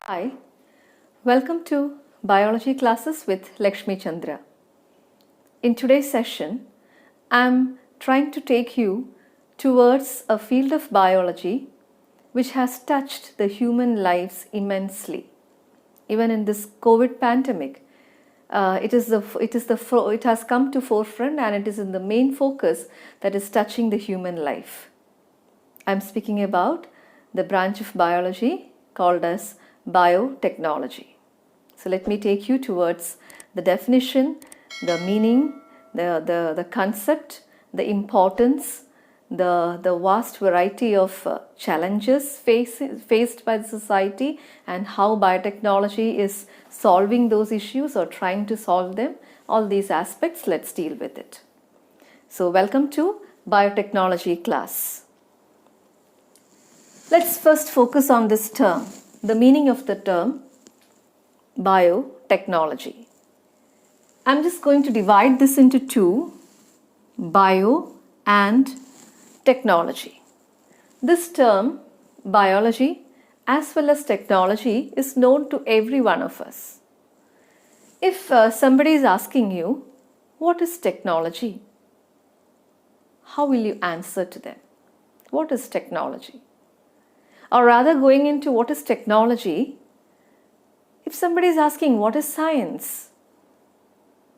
Hi, welcome to Biology Classes with Lakshmi Chandra. In today's session, I'm trying to take you towards a field of biology which has touched the human lives immensely. Even in this COVID pandemic, it has come to forefront and it is in the main focus that is touching the human life. I'm speaking about the branch of biology called as biotechnology. So let me take you towards the definition, the meaning, the concept, the importance, the vast variety of challenges faced by the society and how biotechnology is solving those issues or trying to solve them. All these aspects, let's deal with it. So welcome to biotechnology class. Let's first focus on this term, the meaning of the term biotechnology. I'm just going to divide this into two, bio and technology. This term, biology as well as technology, is known to every one of us. If somebody is asking you, what is technology? How will you answer to them? What is technology? Or rather, going into what is technology, if somebody is asking what is science,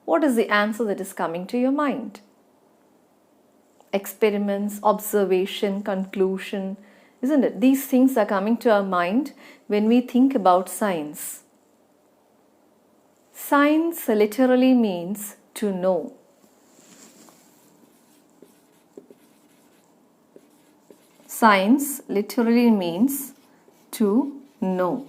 what is the answer that is coming to your mind? Experiments, observation, conclusion, isn't it? These things are coming to our mind when we think about science. Science literally means to know. Science literally means to know.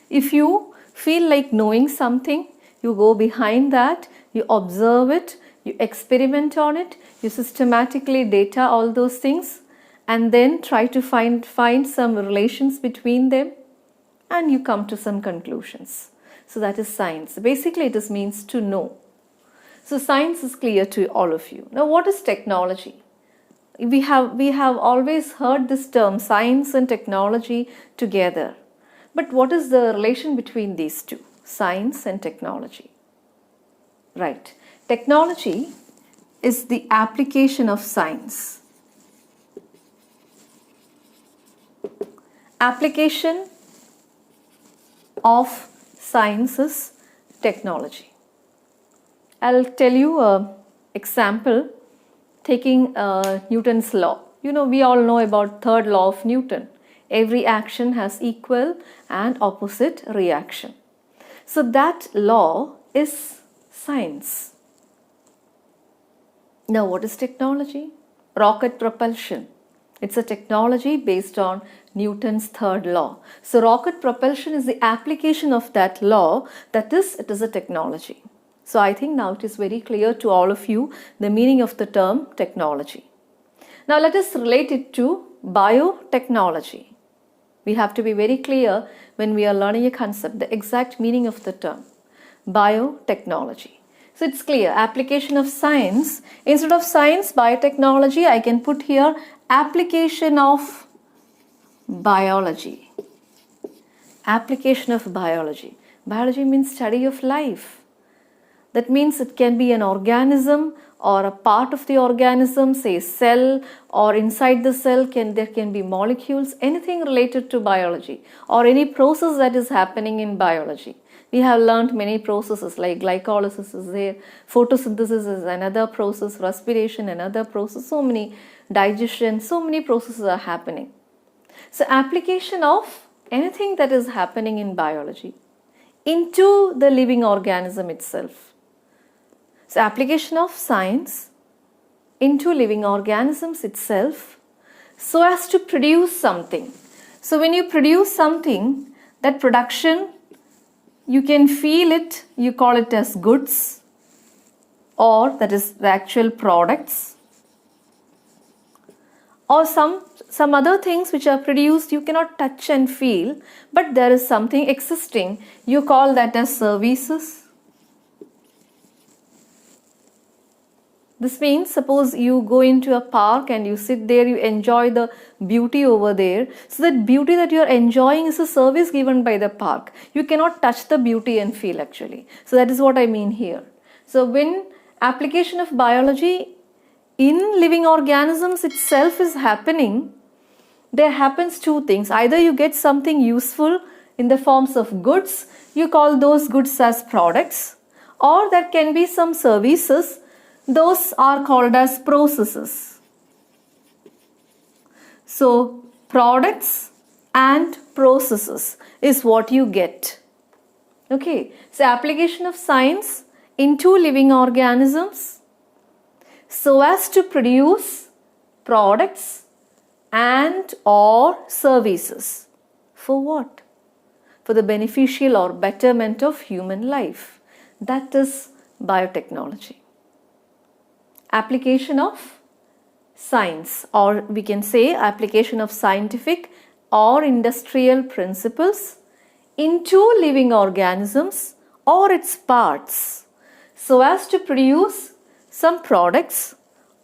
If you feel like knowing something, you go behind that, you observe it, you experiment on it, you systematically data all those things and then try to find some relations between them and you come to some conclusions. So that is science. Basically it means to know. So science is clear to all of you. Now what is technology? We have always heard this term science and technology together. But what is the relation between these two? Science and technology. Right. Technology is the application of science. Application of science is technology. I'll tell you an example. Taking Newton's law. We all know about third law of Newton. Every action has equal and opposite reaction. So that law is science. Now what is technology? Rocket propulsion. It's a technology based on Newton's third law. So rocket propulsion is the application of that law. That is, it is a technology. So I think now it is very clear to all of you the meaning of the term technology. Now let us relate it to biotechnology. We have to be very clear when we are learning a concept, the exact meaning of the term, biotechnology. So it's clear, application of science. Instead of science, biotechnology, I can put here application of biology. Application of biology. Biology means study of life. That means it can be an organism or a part of the organism, say cell, or inside the cell there can be molecules, anything related to biology or any process that is happening in biology. We have learned many processes like glycolysis is there, photosynthesis is another process, respiration another process, so many, digestion, so many processes are happening. So application of anything that is happening in biology into the living organism itself. So application of science into living organisms itself so as to produce something. So when you produce something, that production, you can feel it, you call it as goods, or that is the actual products, or some other things which are produced you cannot touch and feel, but there is something existing, you call that as services. This means suppose you go into a park and you sit there, you enjoy the beauty over there. So that beauty that you are enjoying is a service given by the park. You cannot touch the beauty and feel actually. So that is what I mean here. So when application of biology in living organisms itself is happening, there happens two things. Either you get something useful in the forms of goods, you call those goods as products, or there can be some services, those are called as processes. So products and processes is what you get. Okay, so application of science into living organisms so as to produce products and or services. For what? For the beneficial or betterment of human life. That is biotechnology. Application of science, or we can say application of scientific or industrial principles into living organisms or its parts so as to produce some products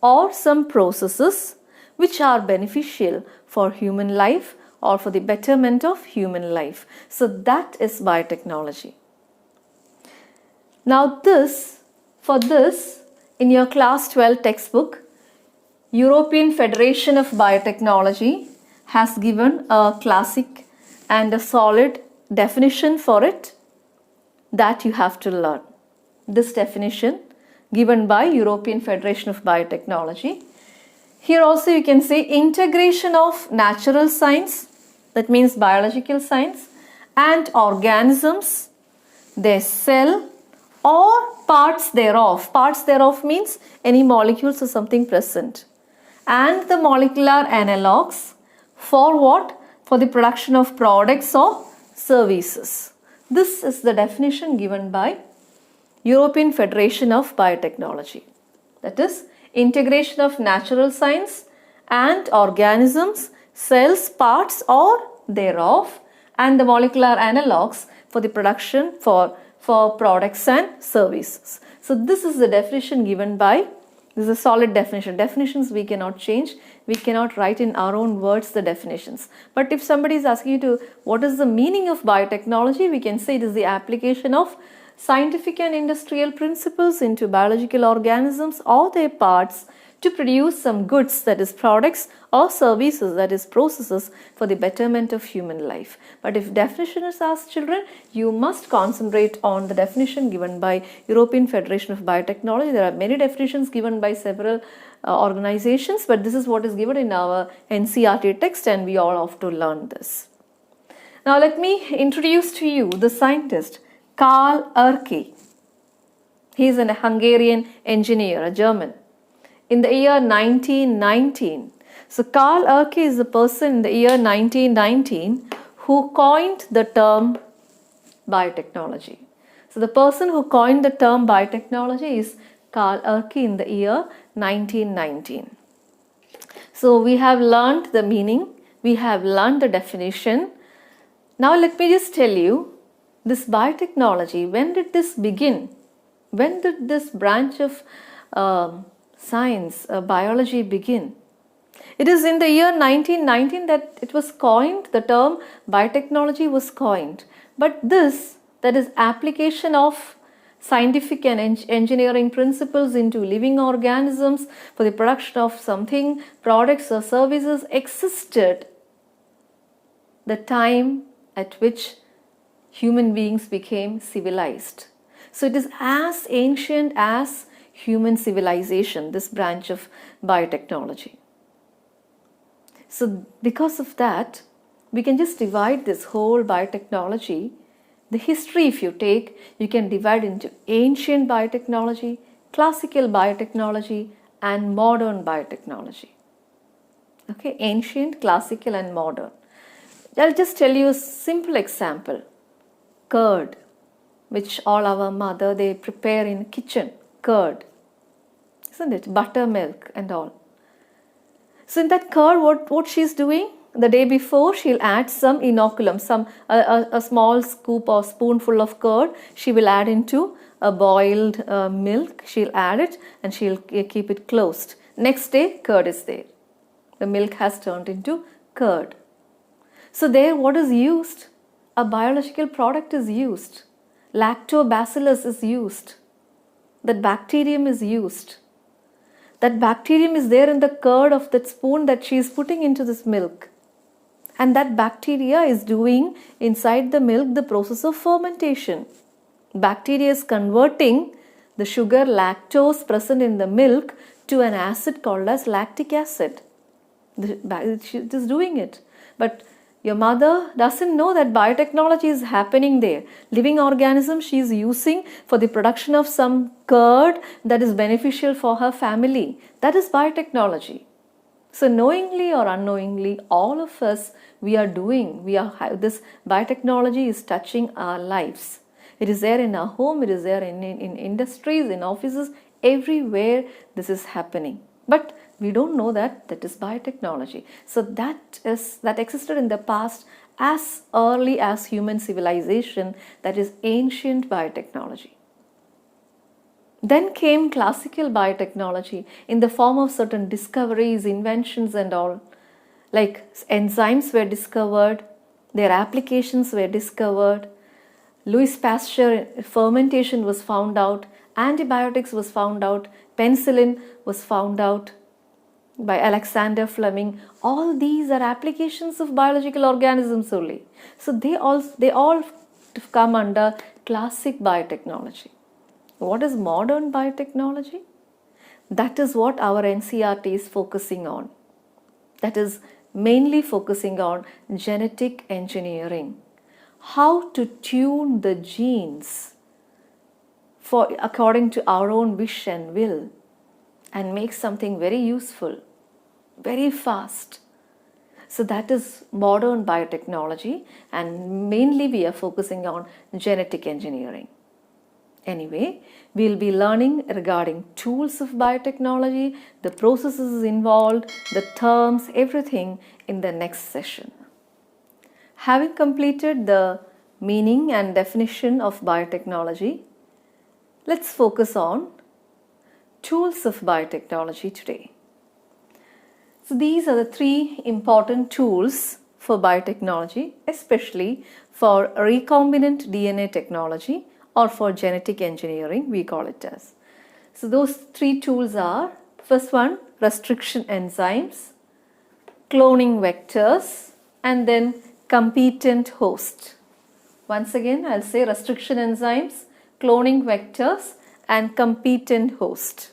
or some processes which are beneficial for human life or for the betterment of human life. So that is biotechnology. Now for this, in your class 12 textbook, European Federation of Biotechnology has given a classic and a solid definition for it that you have to learn. This definition given by European Federation of Biotechnology. Here also you can say integration of natural science, that means biological science, and organisms, their cell or parts thereof. Parts thereof means any molecules or something present. And the molecular analogues for what? For the production of products or services. This is the definition given by European Federation of Biotechnology. That is integration of natural science and organisms, cells, parts or thereof, and the molecular analogues for the production for products and services. So this is the definition given by, this is a solid definition. Definitions we cannot change. We cannot write in our own words the definitions. But if somebody is asking you to, what is the meaning of biotechnology? We can say it is the application of scientific and industrial principles into biological organisms or their parts to produce some goods, that is products, or services, that is processes, for the betterment of human life. But if definition is asked, children, you must concentrate on the definition given by European Federation of Biotechnology. There are many definitions given by several organizations, but this is what is given in our NCERT text, and we all have to learn this. Now let me introduce to you the scientist Karl Ereky. He is a Hungarian engineer, a German. In the year 1919. So Karl Ereky is the person in the year 1919 who coined the term biotechnology. So the person who coined the term biotechnology is Karl Ereky in the year 1919. So we have learned the meaning, we have learned the definition. Now let me just tell you, this biotechnology, when did this begin? When did this branch of science, biology begin? It is in the year 1919 that it was coined, the term biotechnology was coined. But this, that is application of scientific and engineering principles into living organisms for the production of something, products or services, existed the time at which human beings became civilized. So it is as ancient as human civilization, this branch of biotechnology. So because of that, we can just divide this whole biotechnology. The history, if you take, you can divide into ancient biotechnology, classical biotechnology, and modern biotechnology. Okay, ancient, classical, and modern. I'll just tell you a simple example. Curd, which all our mother, they prepare in kitchen, curd. Isn't it? Buttermilk and all. So in that curd, what she's doing? the day before she'll add some inoculum, a small scoop or spoonful of curd she will add into a boiled milk. She'll add it and she'll keep it closed. Next day, curd is there. The milk has turned into curd. So there, what is used? A biological product is used. Lactobacillus is used. That bacterium is used. That bacterium is there in the curd of that spoon that she is putting into this milk. And that bacteria is doing inside the milk the process of fermentation. Bacteria is converting the sugar lactose present in the milk to an acid called as lactic acid. It is doing it. But your mother doesn't know that biotechnology is happening there. Living organism she is using for the production of some curd that is beneficial for her family. That is biotechnology. So knowingly or unknowingly, all of us, this biotechnology is touching our lives. It is there in our home, it is there in industries, in offices, everywhere this is happening. But we don't know that is biotechnology. So that existed in the past as early as human civilization, that is ancient biotechnology. Then came classical biotechnology in the form of certain discoveries, inventions and all. Like enzymes were discovered, their applications were discovered. Louis Pasteur, fermentation was found out, antibiotics was found out, penicillin was found out by Alexander Fleming. All these are applications of biological organisms only. So they all come under classic biotechnology. What is modern biotechnology? That is what our NCERT is focusing on. That is mainly focusing on genetic engineering. How to tune the genes according to our own wish and will and make something very useful, very fast. So that is modern biotechnology, and mainly we are focusing on genetic engineering. Anyway, we'll be learning regarding tools of biotechnology, the processes involved, the terms, everything in the next session. Having completed the meaning and definition of biotechnology, let's focus on tools of biotechnology today. So these are the three important tools for biotechnology, especially for recombinant DNA technology or for genetic engineering, we call it as. So those three tools are, first one, restriction enzymes, cloning vectors, and then competent host. Once again, I'll say restriction enzymes, cloning vectors, and competent host.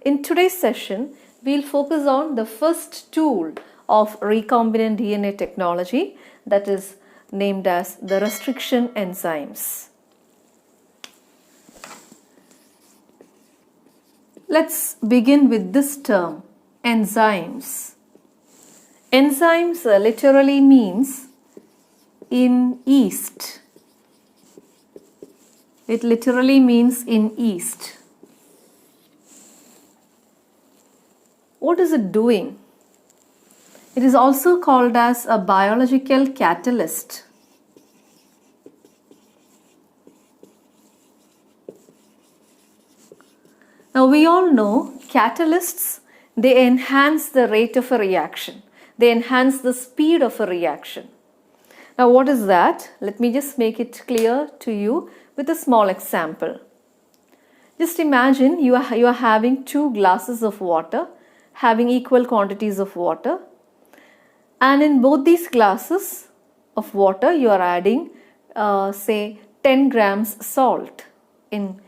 In today's session, we'll focus on the first tool of recombinant DNA technology, that is named as the restriction enzymes. Let's begin with this term, enzymes. Enzymes literally means in yeast. It literally means in yeast. What is it doing? It is also called as a biological catalyst. Now we all know catalysts, they enhance the rate of a reaction. They enhance the speed of a reaction. Now what is that? Let me just make it clear to you with a small example. Just imagine you are having 2 glasses of water, having equal quantities of water, and in both these glasses of water you are adding say 10 grams salt. In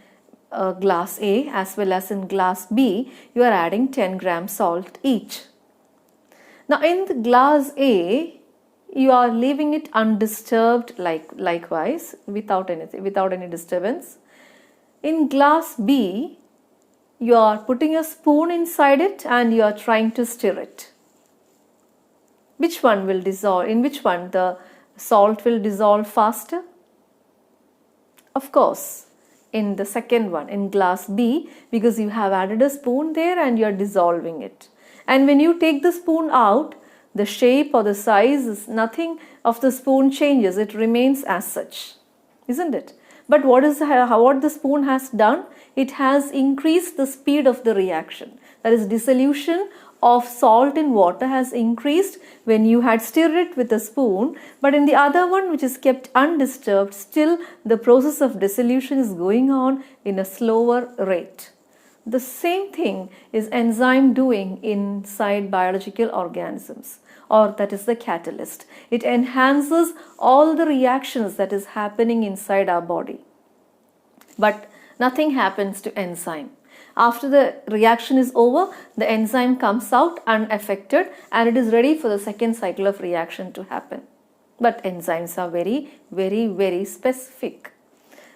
glass A as well as in glass B, you are adding 10 grams salt each. Now in the glass A, you are leaving it undisturbed likewise without any disturbance. In glass B, you are putting a spoon inside it and you are trying to stir it. Which one will dissolve? In which one the salt will dissolve faster? Of course, in the second one, in glass B, because you have added a spoon there and you are dissolving it. And when you take the spoon out, the shape or the size is nothing of the spoon changes, it remains as such, isn't it? But what the spoon has done? It has increased the speed of the reaction. That is, dissolution of salt in water has increased when you had stirred it with a spoon, but in the other one, which is kept undisturbed, still the process of dissolution is going on in a slower rate. The same thing is enzyme doing inside biological organisms, or that is the catalyst. It enhances all the reactions that is happening inside our body. But nothing happens to enzyme. After the reaction is over, the enzyme comes out unaffected and it is ready for the second cycle of reaction to happen. But enzymes are very, very, very specific.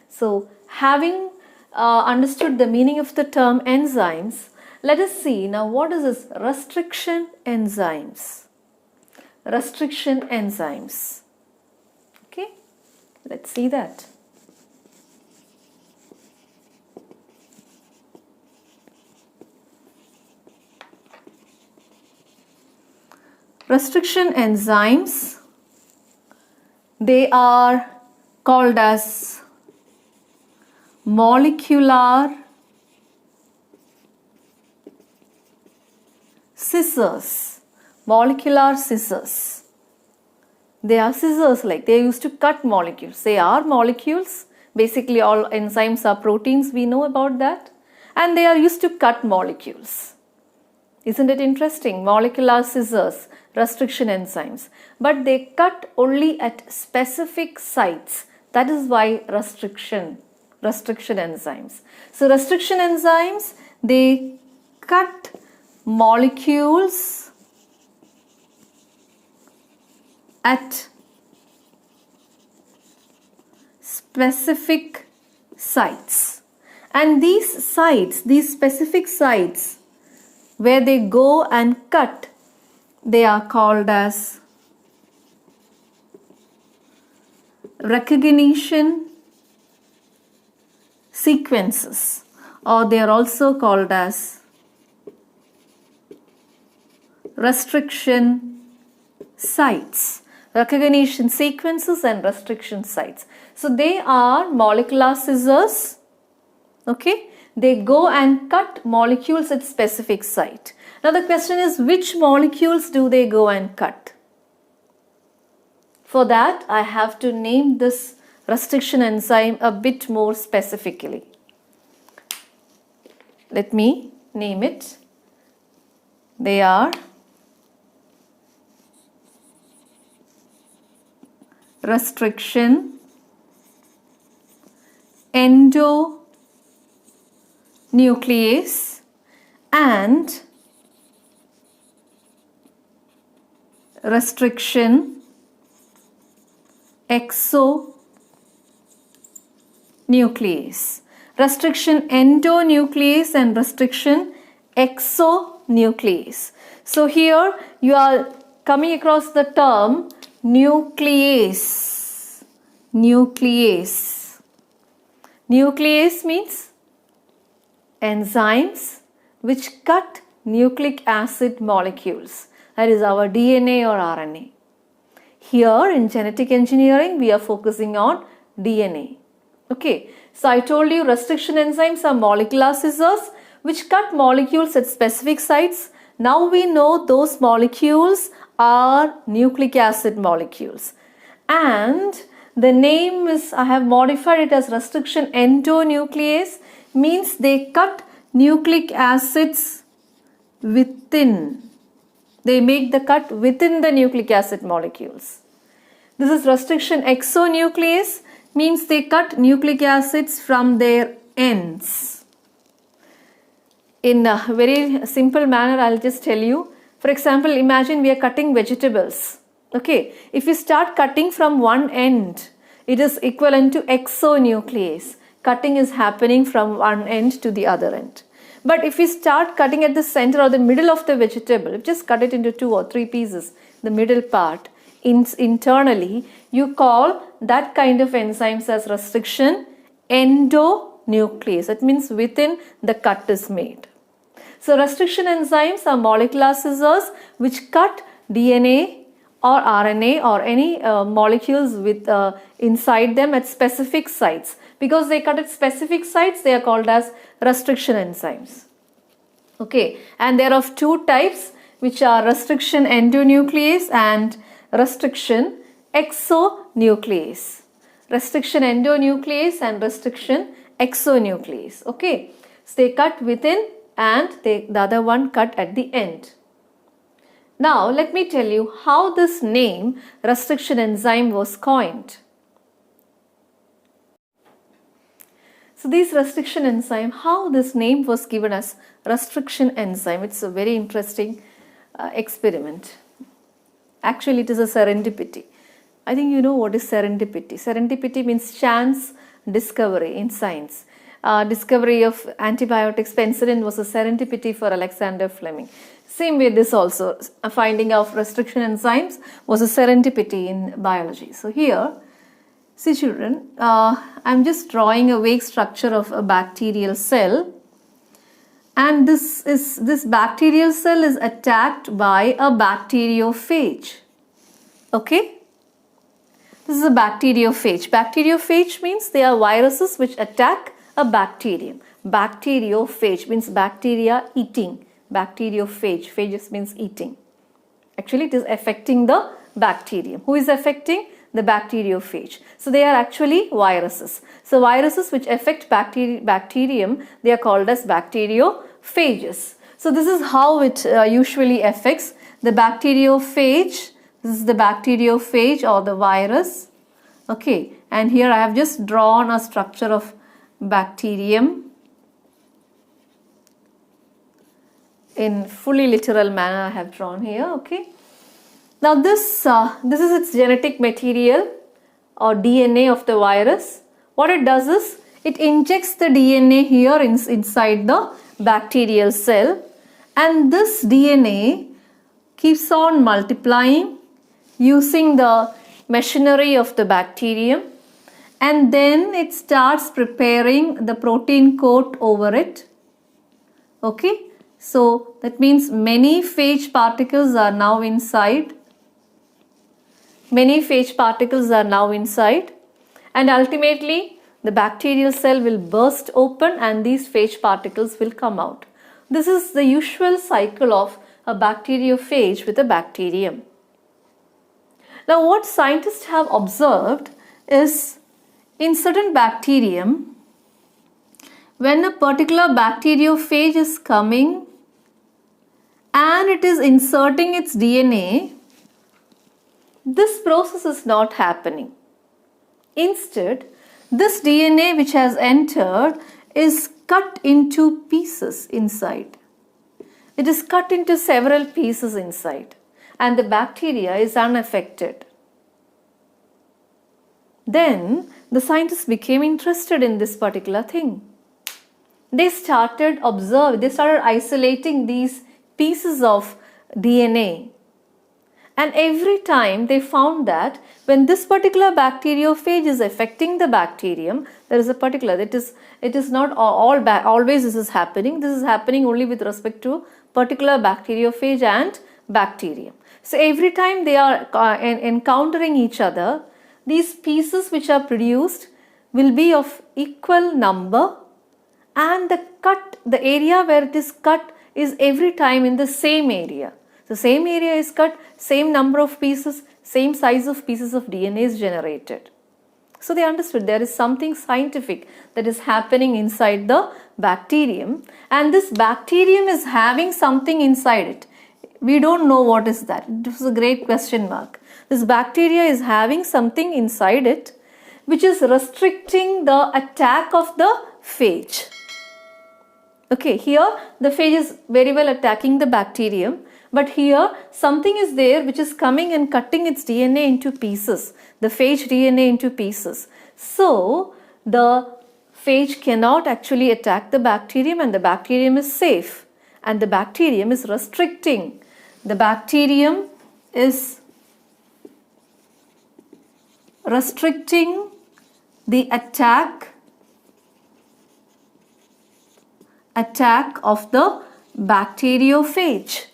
So, having understood the meaning of the term enzymes, let us see now what is this restriction enzymes. Restriction enzymes. Okay, let's see that. Restriction enzymes, they are called as molecular scissors. Molecular scissors. They are scissors, like they used to cut molecules. They are molecules. Basically all enzymes are proteins, we know about that. And they are used to cut molecules. Isn't it interesting? Molecular scissors, restriction enzymes. But they cut only at specific sites. That is why restriction enzymes. So restriction enzymes, they cut molecules at specific sites. And these sites, these specific sites where they go and cut, they are called as recognition sequences, or they are also called as restriction sites. Recognition sequences and restriction sites. So they are molecular scissors. Okay, they go and cut molecules at specific site. Now the question is, which molecules do they go and cut? For that, I have to name this restriction enzyme a bit more specifically. Let me name it. They are restriction endonuclease and restriction exonuclease. Restriction endonuclease and restriction exonuclease. So here you are coming across the term nuclease. Nuclease. Nuclease means enzymes which cut nucleic acid molecules. That is our DNA or RNA. Here in genetic engineering, we are focusing on DNA. Okay, so I told you restriction enzymes are molecular scissors which cut molecules at specific sites. Now we know those molecules are nucleic acid molecules. And the name is, I have modified it as restriction endonuclease, means they cut nucleic acids within. They make the cut within the nucleic acid molecules. This is restriction exonuclease, means they cut nucleic acids from their ends. In a very simple manner, I'll just tell you. For example, imagine we are cutting vegetables. Okay, if you start cutting from one end, it is equivalent to exonuclease. Cutting is happening from one end to the other end. But if we start cutting at the center or the middle of the vegetable, just cut it into 2 or 3 pieces, the middle part, internally, you call that kind of enzymes as restriction endonuclease. That means within the cut is made. So restriction enzymes are molecular scissors which cut DNA or RNA or any molecules with inside them at specific sites. Because they cut at specific sites, they are called as restriction enzymes. Okay, and there are of two types, which are restriction endonuclease and restriction exonuclease. Restriction endonuclease and restriction exonuclease. Okay, so they cut within and the other one cut at the end. Now let me tell you how this name restriction enzyme was coined. So this restriction enzyme, how this name was given as restriction enzyme, it's a very interesting experiment. Actually, it is a serendipity. I think you know what is serendipity. Serendipity means chance discovery in science. Discovery of antibiotics, penicillin, was a serendipity for Alexander Fleming. Same way this also, a finding of restriction enzymes was a serendipity in biology. So here, see children, I'm just drawing a vague structure of a bacterial cell, and this bacterial cell is attacked by a bacteriophage. Okay, this is a bacteriophage. Bacteriophage means they are viruses which attack a bacterium. Bacteriophage means bacteria eating. Bacteriophage, phages means eating. Actually, it is affecting the bacterium. Who is affecting? The bacteriophage. So they are actually viruses. So viruses which affect bacterium, they are called as bacteriophages. So this is how it usually affects the bacteriophage. This is the bacteriophage or the virus. Okay, and here I have just drawn a structure of bacterium in fully literal manner. I have drawn here. Okay. Now this is its genetic material or DNA of the virus. What it does is it injects the DNA here inside the bacterial cell, and this DNA keeps on multiplying using the machinery of the bacterium, and then it starts preparing the protein coat over it. Okay, so that means many phage particles are now inside. Many phage particles are now inside, and ultimately the bacterial cell will burst open and these phage particles will come out. This is the usual cycle of a bacteriophage with a bacterium. Now what scientists have observed is, in certain bacterium, when a particular bacteriophage is coming and it is inserting its DNA, this process is not happening. Instead, this DNA which has entered is cut into pieces inside. It is cut into several pieces inside, and the bacteria is unaffected. Then the scientists became interested in this particular thing. They started isolating these pieces of DNA. And every time they found that when this particular bacteriophage is affecting the bacterium, there is a particular, it is not always this is happening. This is happening only with respect to particular bacteriophage and bacterium. So every time they are encountering each other, these pieces which are produced will be of equal number, and the area where it is cut is every time in the same area. The same area is cut, same number of pieces, same size of pieces of DNA is generated. So they understood there is something scientific that is happening inside the bacterium, and this bacterium is having something inside it. We don't know what is that. This is a great question mark. This bacteria is having something inside it which is restricting the attack of the phage. Okay, here the phage is very well attacking the bacterium, but here something is there which is coming and cutting its DNA into pieces, the phage DNA into pieces. So the phage cannot actually attack the bacterium, and the bacterium is safe, and the bacterium is restricting. The bacterium is restricting the attack of the bacteriophage.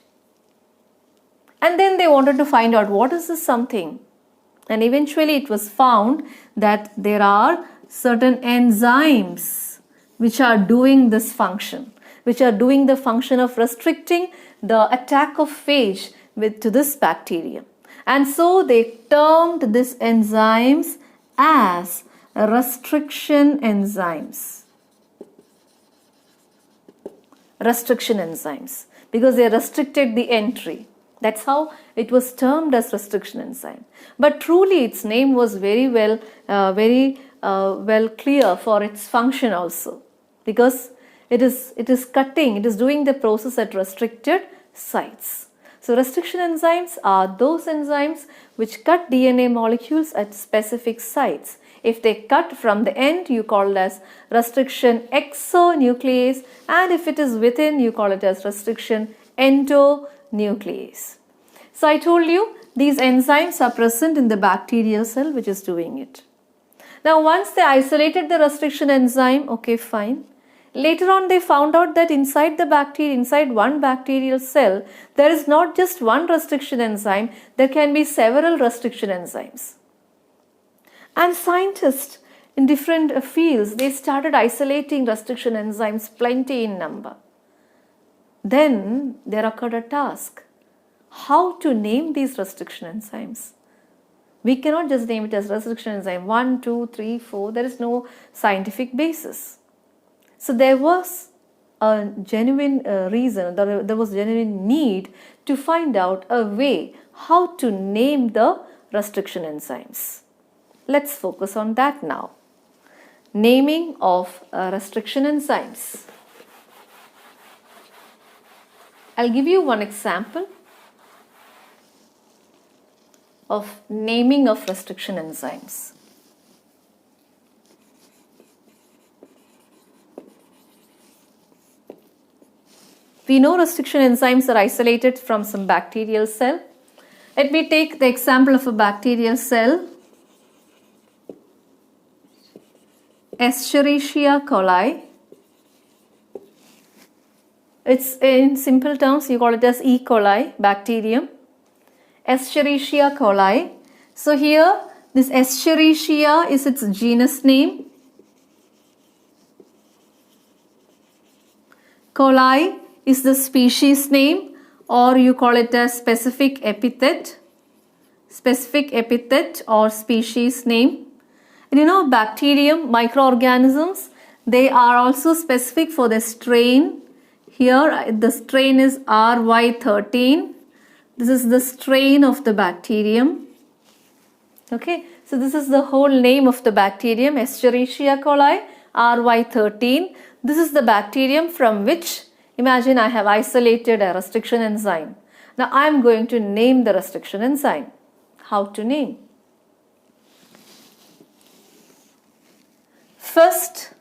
And then they wanted to find out what is this something. And eventually it was found that there are certain enzymes which are doing this function, which are doing the function of restricting the attack of phage to this bacterium. And so they termed these enzymes as restriction enzymes. Restriction enzymes, because they restricted the entry. That's how it was termed as restriction enzyme. But truly its name was very well clear for its function also, because it is cutting, it is doing the process at restricted sites. So restriction enzymes are those enzymes which cut DNA molecules at specific sites. If they cut from the end, you call it as restriction exonuclease, and if it is within, you call it as restriction endonuclease. So I told you these enzymes are present in the bacterial cell which is doing it. Now once they isolated the restriction enzyme, okay, fine. Later on they found out that inside the bacteria, inside one bacterial cell, there is not just one restriction enzyme, there can be several restriction enzymes. And scientists in different fields, they started isolating restriction enzymes plenty in number. Then there occurred a task, how to name these restriction enzymes. We cannot just name it as restriction enzyme 1, 2, 3, 4, there is no scientific basis. So there was a genuine reason, there was genuine need to find out a way how to name the restriction enzymes. Let's focus on that now. Naming of restriction enzymes. I'll give you one example of naming of restriction enzymes. We know restriction enzymes are isolated from some bacterial cell. Let me take the example of a bacterial cell, Escherichia coli. It's in simple terms, you call it as E. coli bacterium. Escherichia coli. So here this Escherichia is its genus name. Coli is the species name, or you call it as specific epithet or species name. And you know, bacterium, microorganisms, they are also specific for the strain. Here the strain is RY13. This is the strain of the bacterium. Okay, so this is the whole name of the bacterium, Escherichia coli, RY13. This is the bacterium from which, imagine I have isolated a restriction enzyme. Now I am going to name the restriction enzyme. How to name? First,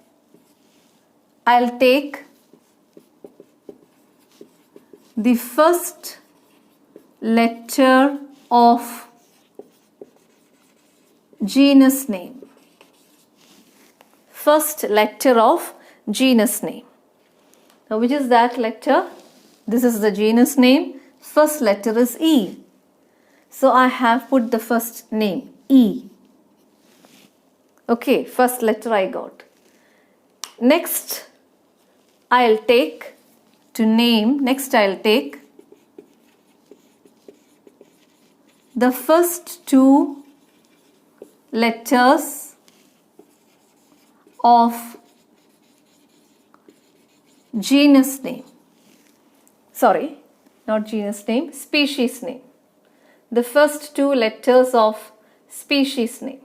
I'll take the first letter of genus name. First letter of genus name. Now which is that letter? This is the genus name. First letter is E. So I have put the first name, E. Okay, first letter I got. Next I'll take the first two letters of genus name. Sorry, not genus name, species name. The first two letters of species name.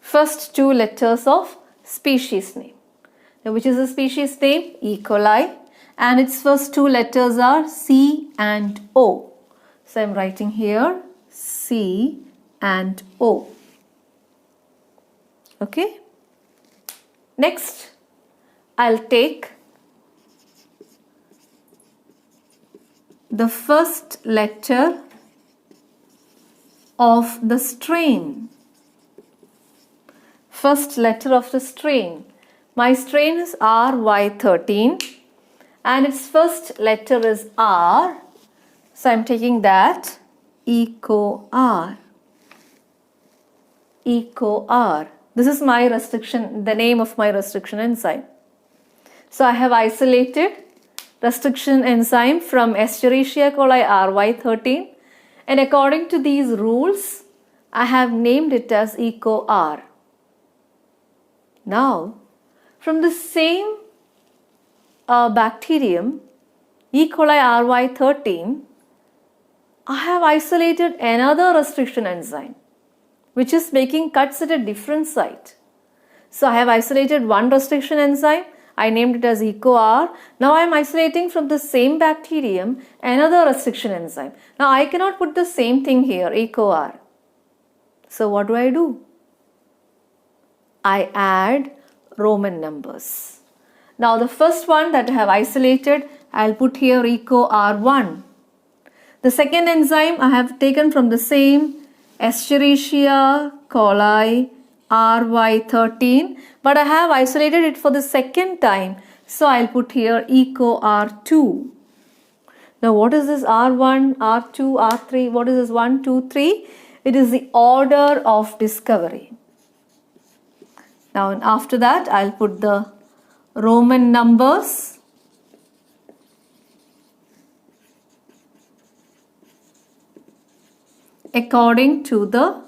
First two letters of species name. Now which is the species name? E. coli, and its first two letters are C and O. So I am writing here C and O. Okay. Next I'll take the first letter of the strain. First letter of the strain. My strain is RY13. and its first letter is R. So I'm taking that EcoR. EcoR. This is my restriction, the name of my restriction enzyme. So I have isolated restriction enzyme from Escherichia coli RY13, and according to these rules, I have named it as EcoR. Now, from the same bacterium, E. coli RY13, I have isolated another restriction enzyme, which is making cuts at a different site. So I have isolated one restriction enzyme, I named it as EcoR. Now I am isolating from the same bacterium another restriction enzyme. Now I cannot put the same thing here, EcoR. So what do? I add Roman numbers. Now the first one that I have isolated, I'll put here EcoR1. The second enzyme I have taken from the same Escherichia coli RY13, but I have isolated it for the second time, so I'll put here EcoR2. Now what is this R1, R2, R3? What is this 1, 2, 3? It is the order of discovery. Now after that, I'll put the Roman numbers. According to the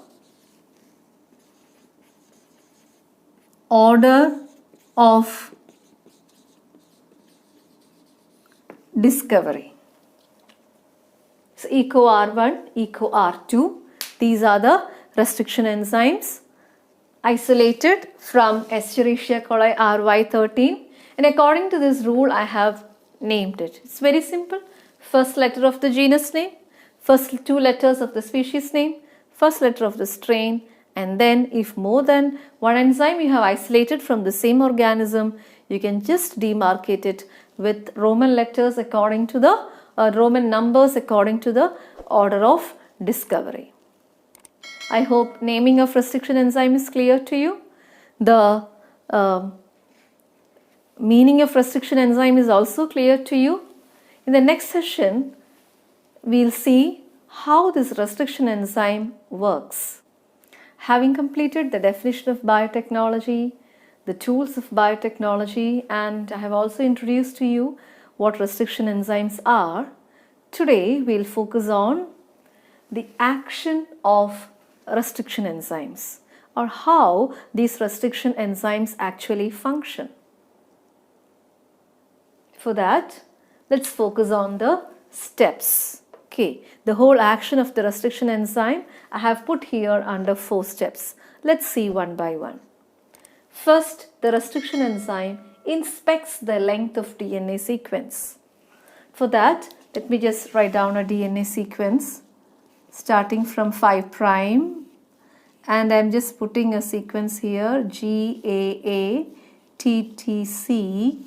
order of discovery. So EcoR1, EcoR2, these are the restriction enzymes isolated from Escherichia coli RY13, and according to this rule I have named it. It's very simple. First letter of the genus name, first two letters of the species name, first letter of the strain, and then if more than one enzyme you have isolated from the same organism, you can just demarcate it with Roman letters according to the Roman numbers according to the order of discovery. I hope naming of restriction enzyme is clear to you. The meaning of restriction enzyme is also clear to you. In the next session, we'll see how this restriction enzyme works. Having completed the definition of biotechnology, the tools of biotechnology, and I have also introduced to you what restriction enzymes are, today we'll focus on the action of restriction enzymes, or how these restriction enzymes actually function. For that, let's focus on the steps. Okay, the whole action of the restriction enzyme I have put here under 4 steps. Let's see one by one. First, the restriction enzyme inspects the length of DNA sequence. For that, let me just write down a DNA sequence starting from 5 prime, and I'm just putting a sequence here GAA TTC,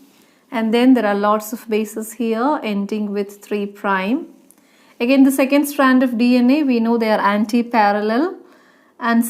and then there are lots of bases here ending with 3 prime. Again, the second strand of DNA, we know they are anti-parallel, and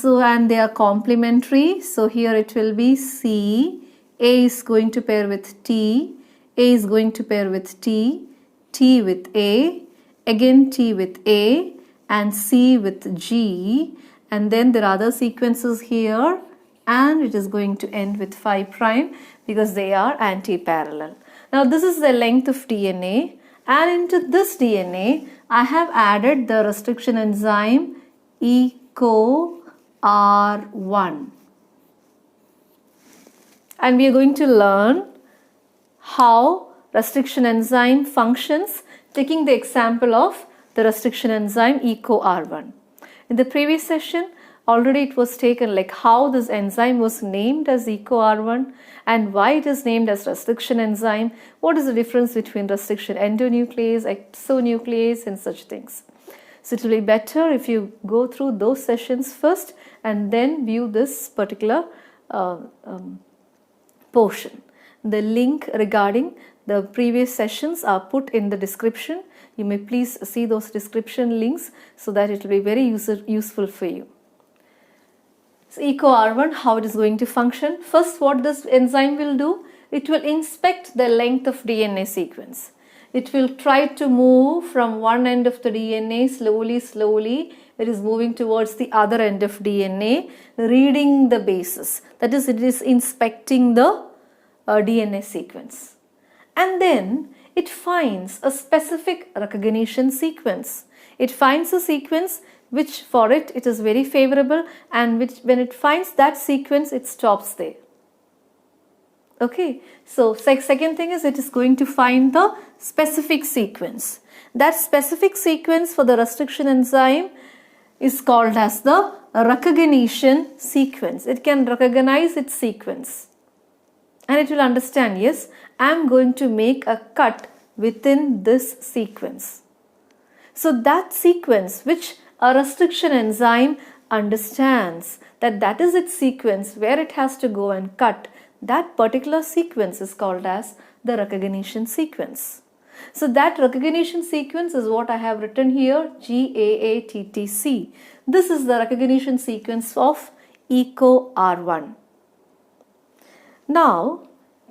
they are complementary. So here it will be C, A is going to pair with T, A is going to pair with T, T with A, again T with A, and C with G, and then there are other sequences here, and it is going to end with 5 prime because they are anti-parallel. Now this is the length of DNA, and into this DNA I have added the restriction enzyme EcoR1, and we are going to learn how restriction enzyme functions, taking the example of the restriction enzyme EcoR1. In the previous session, already it was taken like how this enzyme was named as EcoR1 and why it is named as restriction enzyme, what is the difference between restriction endonuclease, exonuclease, and such things. So it will be better if you go through those sessions first and then view this particular portion. The link regarding the previous sessions are put in the description. You may please see those description links so that it will be very useful for you. So EcoR1, how it is going to function. First, what this enzyme will do, it will inspect the length of DNA sequence. It will try to move from one end of the DNA slowly. It is moving towards the other end of DNA, reading the bases. That is, it is inspecting the DNA sequence. And then it finds a specific recognition sequence. It finds a sequence which for it is very favorable, and which when it finds that sequence, it stops there. Okay, so second thing is it is going to find the specific sequence. That specific sequence for the restriction enzyme is called as the recognition sequence. It can recognize its sequence and it will understand, yes, I am going to make a cut within this sequence. So that sequence which a restriction enzyme understands that is its sequence where it has to go and cut, that particular sequence is called as the recognition sequence. So that recognition sequence is what I have written here, GAATTC. This is the recognition sequence of EcoR1. Now,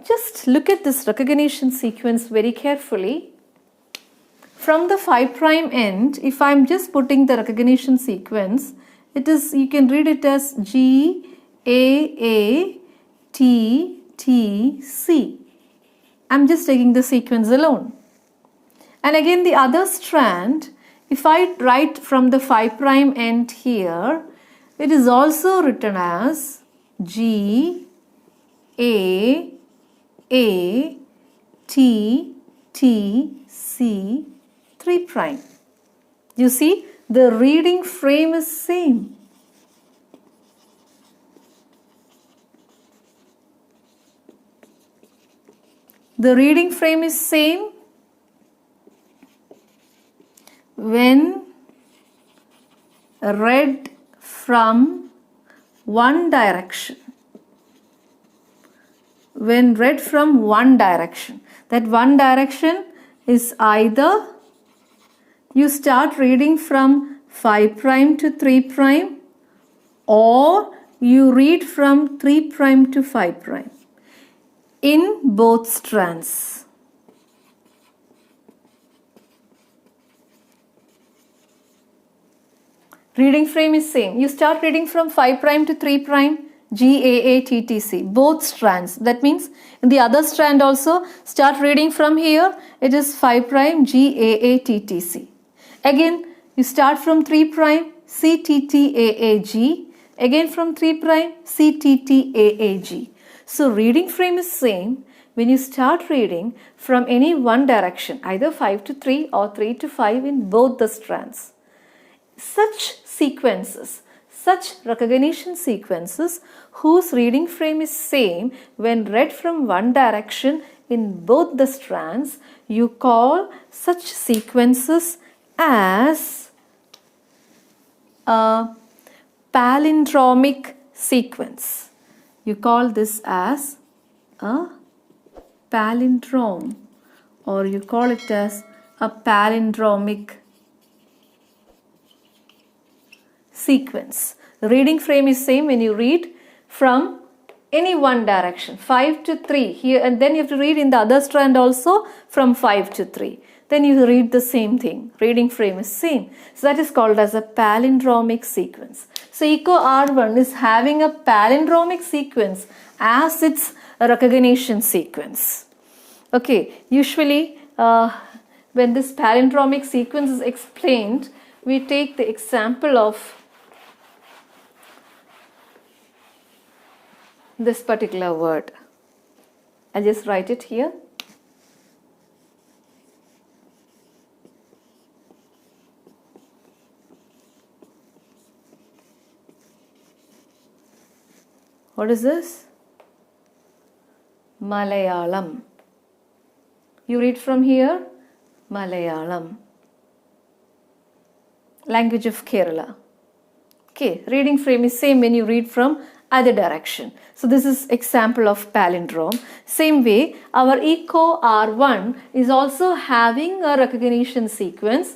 just look at this recognition sequence very carefully. From the 5' end, if I am just putting the recognition sequence, it is, you can read it as GAATTC. I am just taking the sequence alone. And again the other strand, if I write from the 5' end here, it is also written as GAATTC 3'. You see, the reading frame is same. The reading frame is same when read from one direction. When read from one direction. That one direction is either you start reading from 5' to 3', or you read from 3' to 5'. In both strands. Reading frame is same. You start reading from 5' to 3', GAATTC, both strands. That means in the other strand also, start reading from here, it is 5', GAATTC. Again, you start from 3', CTTAAG. Again from 3', CTTAAG. So reading frame is same when you start reading from any one direction, either 5 to 3 or 3 to 5 in both the strands. Such sequences, such recognition sequences whose reading frame is same when read from one direction in both the strands, you call such sequences as a palindromic sequence. You call this as a palindrome, or you call it as a palindromic sequence. The reading frame is same when you read from any one direction, 5 to 3 here, and then you have to read in the other strand also from 5 to 3. Then you read the same thing. Reading frame is same. So that is called as a palindromic sequence. So EcoR1 is having a palindromic sequence as its recognition sequence. Okay, usually when this palindromic sequence is explained, we take the example of this particular word. I'll just write it here. What is this? Malayalam. You read from here, Malayalam. Language of Kerala. Okay, reading frame is same when you read from other direction. So this is example of palindrome. Same way, our EcoR1 is also having a recognition sequence.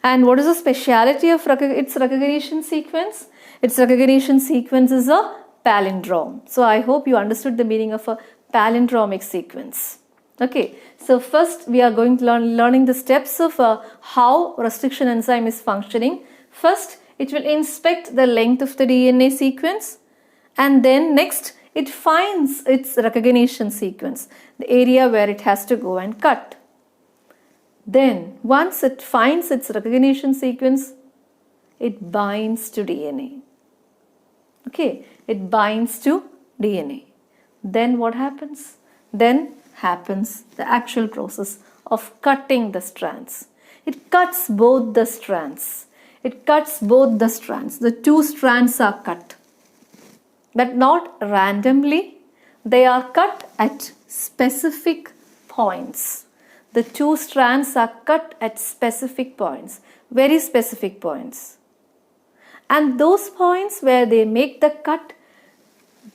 And what is the speciality of its recognition sequence? Its recognition sequence is a palindrome. So I hope you understood the meaning of a Pallindromic sequence. Okay, so first we are going to learning the steps of how restriction enzyme is functioning. First, it will inspect the length of the DNA sequence, and then next it finds its recognition sequence, the area where it has to go and cut. Then once it finds its recognition sequence, it binds to DNA. Okay, it binds to DNA. Then what happens? Then happens the actual process of cutting the strands. It cuts both the strands. It cuts both the strands. The two strands are cut, but not randomly. They are cut at specific points. The two strands are cut at specific points, very specific points. And those points where they make the cut,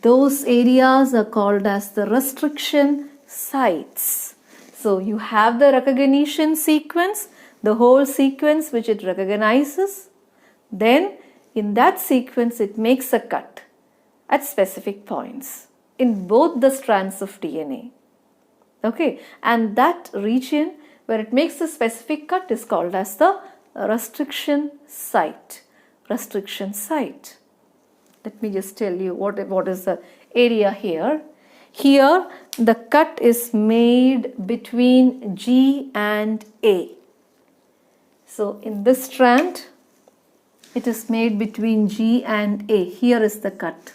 those areas are called as the restriction sites. So you have the recognition sequence, the whole sequence which it recognizes. Then in that sequence it makes a cut at specific points in both the strands of DNA. Okay, and that region where it makes the specific cut is called as the restriction site. Restriction site. Let me just tell you what is the area here. Here the cut is made between G and A. So in this strand it is made between G and A. Here is the cut.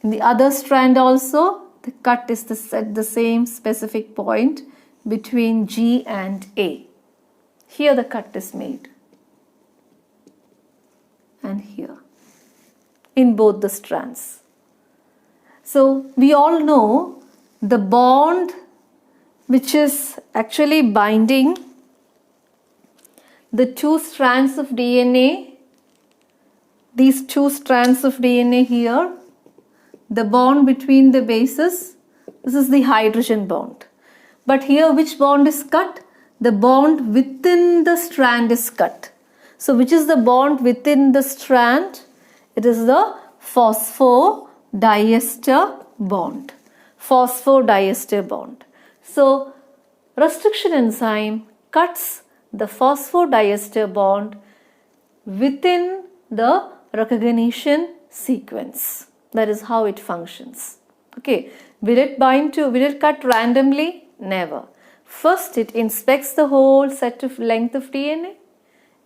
In the other strand also the cut is at the same specific point between G and A. Here the cut is made. And here in both the strands. So we all know the bond which is actually binding the two strands of DNA, these two strands of DNA here, the bond between the bases, this is the hydrogen bond. But here which bond is cut? The bond within the strand is cut. So which is the bond within the strand? It is the phosphodiester bond. Phosphodiester bond. So restriction enzyme cuts the phosphodiester bond within the recognition sequence. That is how it functions. Okay, will it cut randomly? Never. First it inspects the whole set of length of DNA.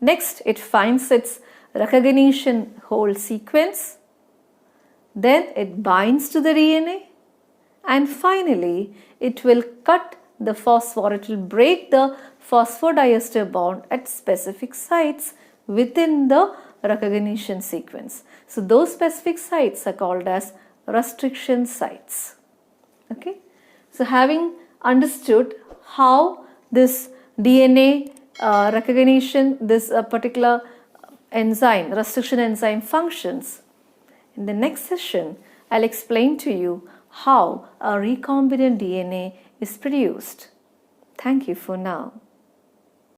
Next it finds its recognition whole sequence. Then it binds to the DNA. And finally it will cut the it will break the phosphodiester bond at specific sites within the recognition sequence. So those specific sites are called as restriction sites. Okay. So having understood how this DNA recognition, this particular enzyme, restriction enzyme functions, in the next session I'll explain to you how a recombinant DNA is produced. Thank you for now.